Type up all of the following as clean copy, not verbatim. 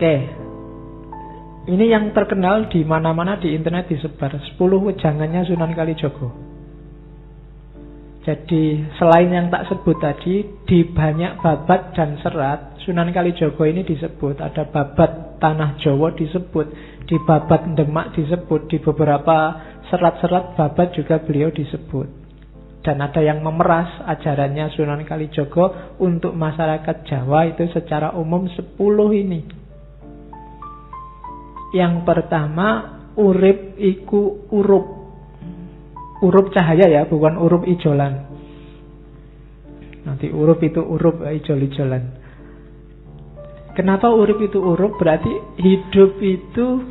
Oke. Ini yang terkenal di mana-mana di internet disebar. 10 wejangannya Sunan Kalijogo. Jadi selain yang tak sebut tadi, di banyak babat dan serat Sunan Kalijogo ini disebut. Ada babat Tanah Jawa disebut, di babat Demak disebut, di beberapa serat-serat babat juga beliau disebut. Dan ada yang memeras ajarannya Sunan Kalijogo untuk masyarakat Jawa itu secara umum 10 ini. Yang pertama, urip iku urup. Urup cahaya ya, bukan urup ijolan. Nanti urup itu urup, ijol-ijolan. Kenapa urip itu urup? Berarti hidup itu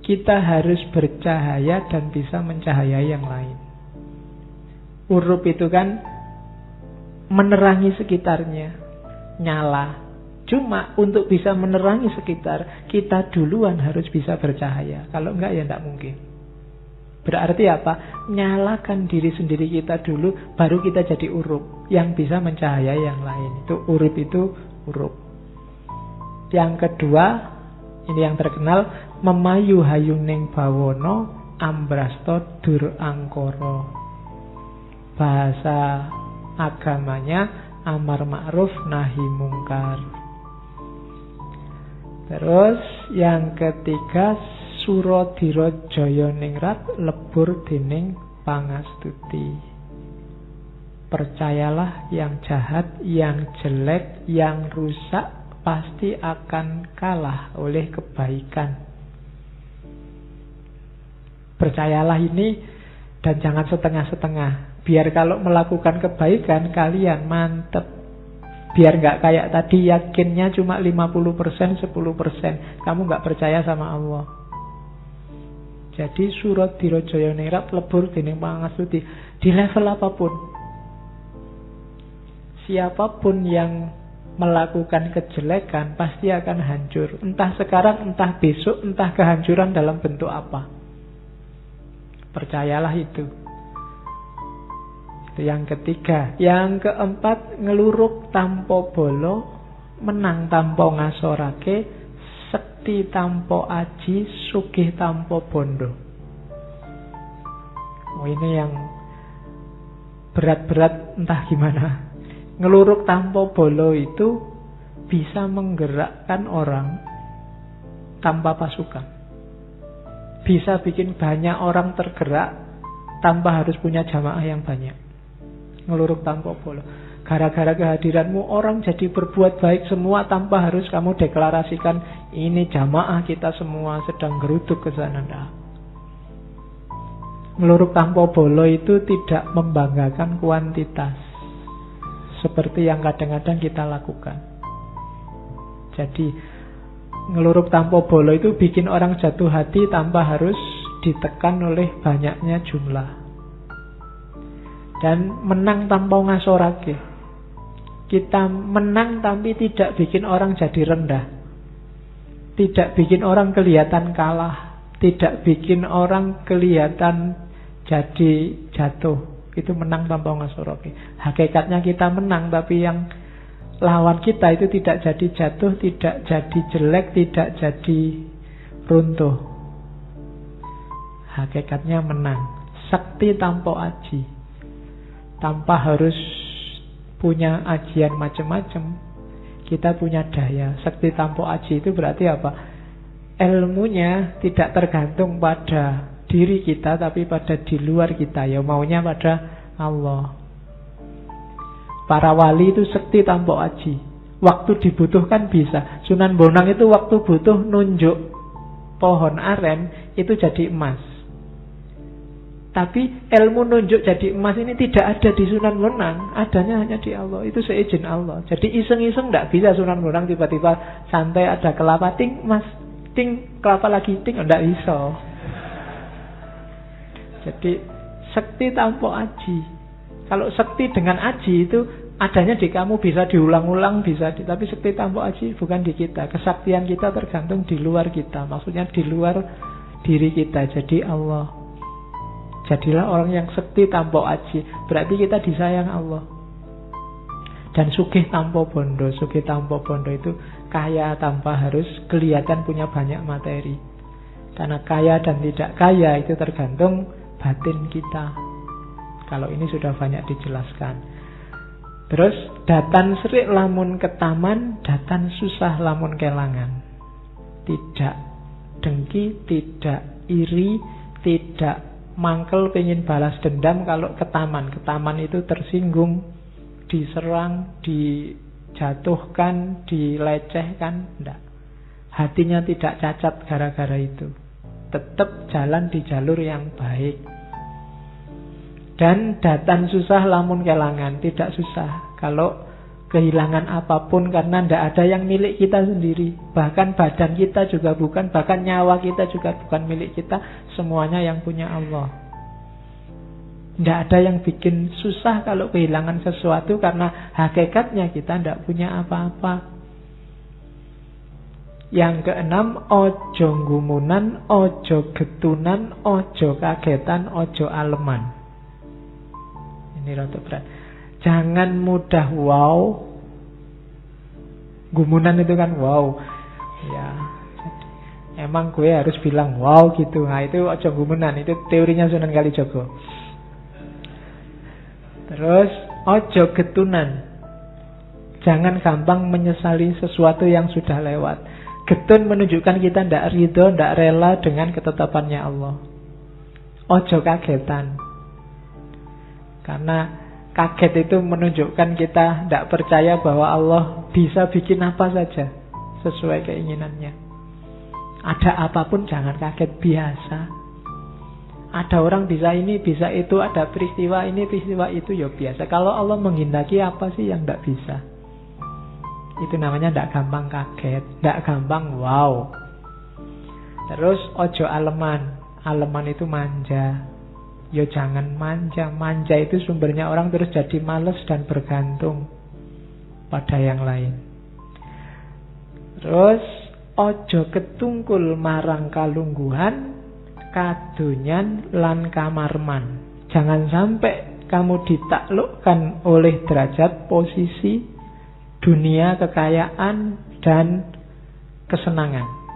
kita harus bercahaya dan bisa mencahayai yang lain. Urup itu kan menerangi sekitarnya, nyala. Cuma untuk bisa menerangi sekitar, kita duluan harus bisa bercahaya. Kalau enggak ya enggak mungkin. Berarti apa? Nyalakan diri sendiri kita dulu, baru kita jadi urup yang bisa mencahayai yang lain. Itu urip itu urup. Yang kedua, ini yang terkenal, memayu hayuning bawono ambrasto dur angkoro. Bahasa agamanya amar ma'ruf nahi mungkar. Terus yang ketiga, suradira jaya ningrat lebur dening pangastuti. Percayalah yang jahat, yang jelek, yang rusak pasti akan kalah oleh kebaikan. Percayalah ini dan jangan setengah-setengah. Biar kalau melakukan kebaikan kalian mantep. Biar nggak kayak tadi yakinnya cuma 50%, 10%. Kamu nggak percaya sama Allah. Jadi suradira jaya ningrat lebur dening pangastuti. Di level apapun, siapapun yang melakukan kejelekan pasti akan hancur. Entah sekarang, entah besok, entah kehancuran dalam bentuk apa. Percayalah itu. Itu yang ketiga. Yang keempat, ngeluruk tanpa bolo, menang tanpa ngasorake, sekti tanpa aji, sugih tanpa bondo. Oh, ini yang berat-berat entah gimana. Ngeluruk tanpa bolo itu bisa menggerakkan orang tanpa pasukan. Bisa bikin banyak orang tergerak tanpa harus punya jamaah yang banyak. Ngeluruk tanpa bolo. Gara-gara kehadiranmu orang jadi berbuat baik semua tanpa harus kamu deklarasikan ini jamaah kita semua sedang geruduk ke sana. Nah. Ngeluruk tanpa bolo itu tidak membanggakan kuantitas. Seperti yang kadang-kadang kita lakukan. Jadi ngeluruk tanpa bolo itu bikin orang jatuh hati tanpa harus ditekan oleh banyaknya jumlah. Dan menang tanpa ngasorake. Kita menang tapi tidak bikin orang jadi rendah. Tidak bikin orang kelihatan kalah. Tidak bikin orang kelihatan jadi jatuh. Itu menang tanpa ngasorake. Hakikatnya kita menang, tapi yang lawan kita itu tidak jadi jatuh, tidak jadi jelek, tidak jadi runtuh. Hakikatnya menang. Sakti tanpa aji. Tanpa harus punya ajian macam-macam, kita punya daya. Sakti tanpa aji itu berarti apa? Ilmunya tidak tergantung pada diri kita, tapi pada di luar kita. Ya maunya pada Allah. Para wali itu sakti tanpa aji. Waktu dibutuhkan bisa. Sunan Bonang itu waktu butuh nunjuk pohon aren itu jadi emas. Tapi ilmu nunjuk jadi emas ini tidak ada di Sunan Bonang. Adanya hanya di Allah. Itu seizin Allah. Jadi iseng-iseng tidak bisa Sunan Bonang tiba-tiba santai ada kelapa ting emas, ting kelapa lagi ting, tidak bisa. Jadi sakti tanpa aji. Kalau sakti dengan aji itu adanya di kamu, bisa diulang-ulang, bisa tapi sakti tanpa aji bukan di kita. Kesaktian kita tergantung di luar kita. Maksudnya di luar diri kita. Jadi Allah. Jadilah orang yang sakti tanpa aji. Berarti kita disayang Allah. Dan sugih tanpa bondo. Sugih tanpa bondo itu kaya tanpa harus kelihatan punya banyak materi. Karena kaya dan tidak kaya itu tergantung batin kita. Kalau ini sudah banyak dijelaskan. Terus datan serik lamun ketaman, datan susah lamun kelangan. Tidak dengki, tidak iri, tidak mangkel pengen balas dendam kalau ketaman. Ketaman itu tersinggung, diserang, dijatuhkan, dilecehkan. Tidak. Hatinya tidak cacat gara-gara itu. Tetap jalan di jalur yang baik. Dan datan susah lamun kelangan. Tidak susah kalau kehilangan apapun, karena tidak ada yang milik kita sendiri. Bahkan badan kita juga bukan, bahkan nyawa kita juga bukan milik kita. Semuanya yang punya Allah. Tidak ada yang bikin susah kalau kehilangan sesuatu, karena hakikatnya kita tidak punya apa-apa. Yang keenam, ojo gumunan, ojo getunan, ojo kagetan, ojo aleman. Ini rada berat. Jangan mudah wow. Gumunan itu kan wow. Ya, emang gue harus bilang wow gitu. Nah itu ojo gumunan. Itu teorinya Sunan Kalijaga. Terus ojo getunan. Jangan gampang menyesali sesuatu yang sudah lewat. Getun menunjukkan kita tidak ridho, tidak rela dengan ketetapannya Allah. Ojo kagetan. Karena kaget itu menunjukkan kita tidak percaya bahwa Allah bisa bikin apa saja sesuai keinginannya. Ada apapun jangan kaget, biasa. Ada orang bisa ini, bisa itu, ada peristiwa ini, peristiwa itu, ya biasa. Kalau Allah menghendaki apa sih yang tidak bisa? Itu namanya tidak gampang kaget, tidak gampang wow. Terus ojo aleman. Aleman itu manja. Ya jangan manja. Manja itu sumbernya orang terus jadi malas dan bergantung pada yang lain. Terus ojo ketungkul marang kalungguhan, kadonyan lan kamarman. Jangan sampai kamu ditaklukkan oleh derajat, posisi, dunia, kekayaan, dan kesenangan.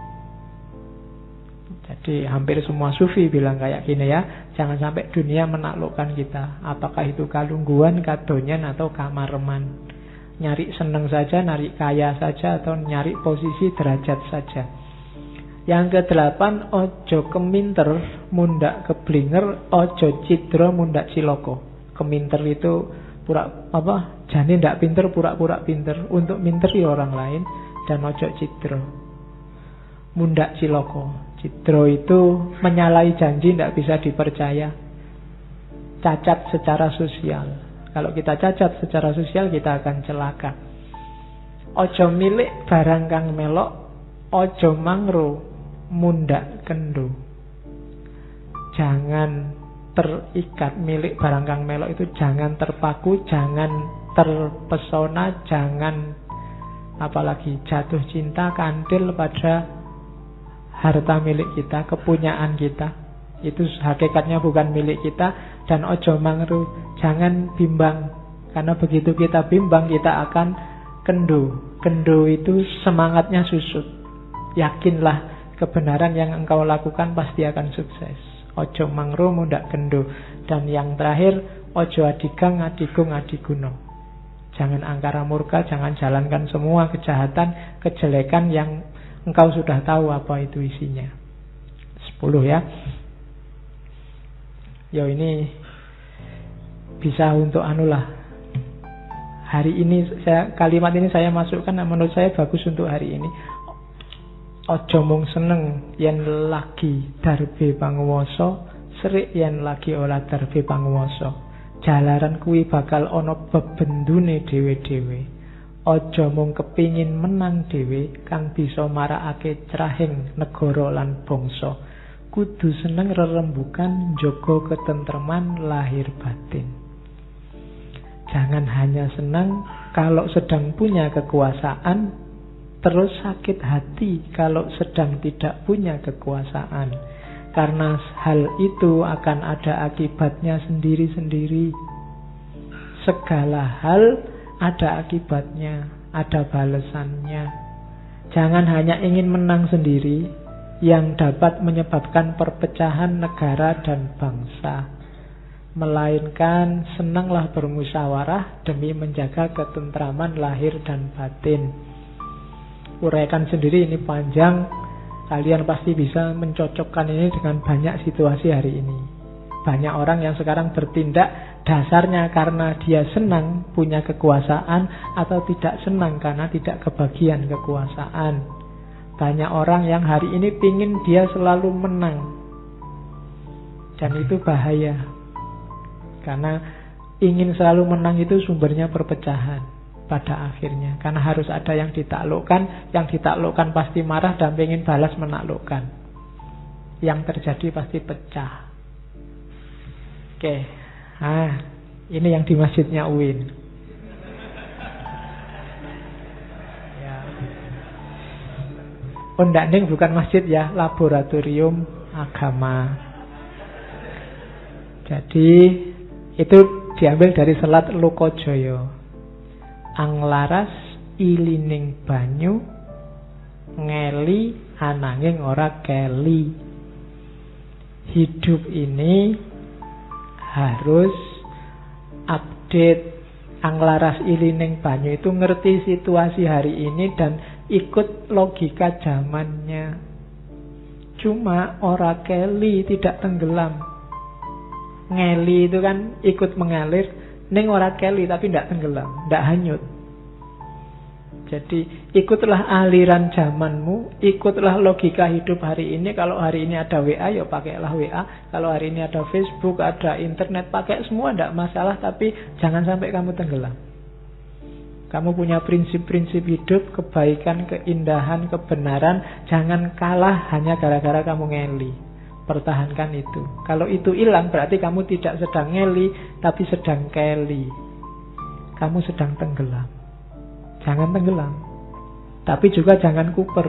Jadi hampir semua sufi bilang kayak gini ya. Jangan sampai dunia menaklukkan kita. Apakah itu kalungguhan, kadonyan, atau kamarman. Nyari seneng saja, nyari kaya saja, atau nyari posisi, derajat saja. Yang ke-8, ojo keminter, mundak keblinger, ojo cidro, mundak ciloko. Keminter itu jane ndak pinter, pura-pura pinter untuk minteri orang lain. Dan ojo cidro, mundak ciloko. Cidro itu menyalahi janji, tidak bisa dipercaya. Cacat secara sosial. Kalau kita cacat secara sosial, kita akan celaka. Ojo milik barang kang melok, ojo mangro mundak kendo. Jangan terikat milik barang kang melok itu, jangan terpaku, jangan terpesona, jangan apalagi jatuh cinta, kandil pada harta milik kita, kepunyaan kita. Itu hakikatnya bukan milik kita. Dan ojo mangru, jangan bimbang. Karena begitu kita bimbang, kita akan kendo. Kendo itu semangatnya susut. Yakinlah kebenaran yang engkau lakukan pasti akan sukses. Ojo mangru mundak kendo. Dan yang terakhir, ojo adigang adigung adiguno. Jangan angkara murka, jangan jalankan semua kejahatan, kejelekan yang engkau sudah tahu apa itu isinya. 10 ya. Ya ini bisa untuk anulah. Hari ini kalimat ini saya masukkan, menurut saya bagus untuk hari ini. Ojo mung seneng yen lagi darbe panguwasa, serik yen lagi ora darbe panguwasa. Jalaran kuwi bakal ana bebendune dhewe-dhewe. Ojo mung kepingin menang dhewe kang bisa marakake cerahing negara lan bangsa. Kudu seneng rerembukan, njaga ketentreman lahir batin. Jangan hanya senang kalau sedang punya kekuasaan, terus sakit hati kalau sedang tidak punya kekuasaan. Karena hal itu akan ada akibatnya sendiri-sendiri. Segala hal ada akibatnya, ada balasannya. Jangan hanya ingin menang sendiri yang dapat menyebabkan perpecahan negara dan bangsa, melainkan senanglah bermusyawarah demi menjaga ketentraman lahir dan batin. Uraikan sendiri, ini panjang. Kalian pasti bisa mencocokkan ini dengan banyak situasi hari ini. Banyak orang yang sekarang bertindak dasarnya karena dia senang punya kekuasaan atau tidak senang karena tidak kebagian kekuasaan. Banyak orang yang hari ini pingin dia selalu menang. Dan itu bahaya. Karena ingin selalu menang itu sumbernya perpecahan pada akhirnya. Karena harus ada yang ditaklukkan. Yang ditaklukkan pasti marah dan ingin balas menaklukkan. Yang terjadi pasti pecah. Oke. Nah, ini yang di masjidnya UIN. Ondakning bukan masjid ya, laboratorium agama. Jadi itu diambil dari selat Lokojoyo. Anglaras ilining banyu, ngeli ananging ora keli. Hidup ini harus update. Anglaras ilining banyu itu ngerti situasi hari ini dan ikut logika zamannya. Cuma ora keli, tidak tenggelam. Ngeli itu kan ikut mengalir, ning ora keli tapi tidak tenggelam, tidak hanyut. Jadi ikutlah aliran zamanmu, ikutlah logika hidup hari ini. Kalau hari ini ada WA, ya pakailah WA. Kalau hari ini ada Facebook, ada internet, pakai semua, tidak masalah. Tapi jangan sampai kamu tenggelam. Kamu punya prinsip-prinsip hidup, kebaikan, keindahan, kebenaran. Jangan kalah hanya gara-gara kamu ngeli. Pertahankan itu. Kalau itu hilang, berarti kamu tidak sedang ngeli, tapi sedang keli. Kamu sedang tenggelam. Jangan tenggelam. Tapi juga jangan kuper.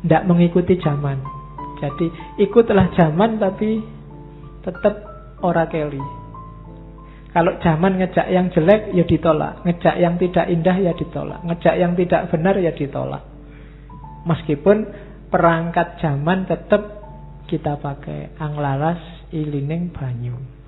Tidak mengikuti zaman. Jadi ikutlah zaman tapi tetap ora keli. Kalau zaman ngejak yang jelek ya ditolak, ngejak yang tidak indah ya ditolak, ngejak yang tidak benar ya ditolak. Meskipun perangkat zaman tetap kita pakai. Anglaras ilining banyu.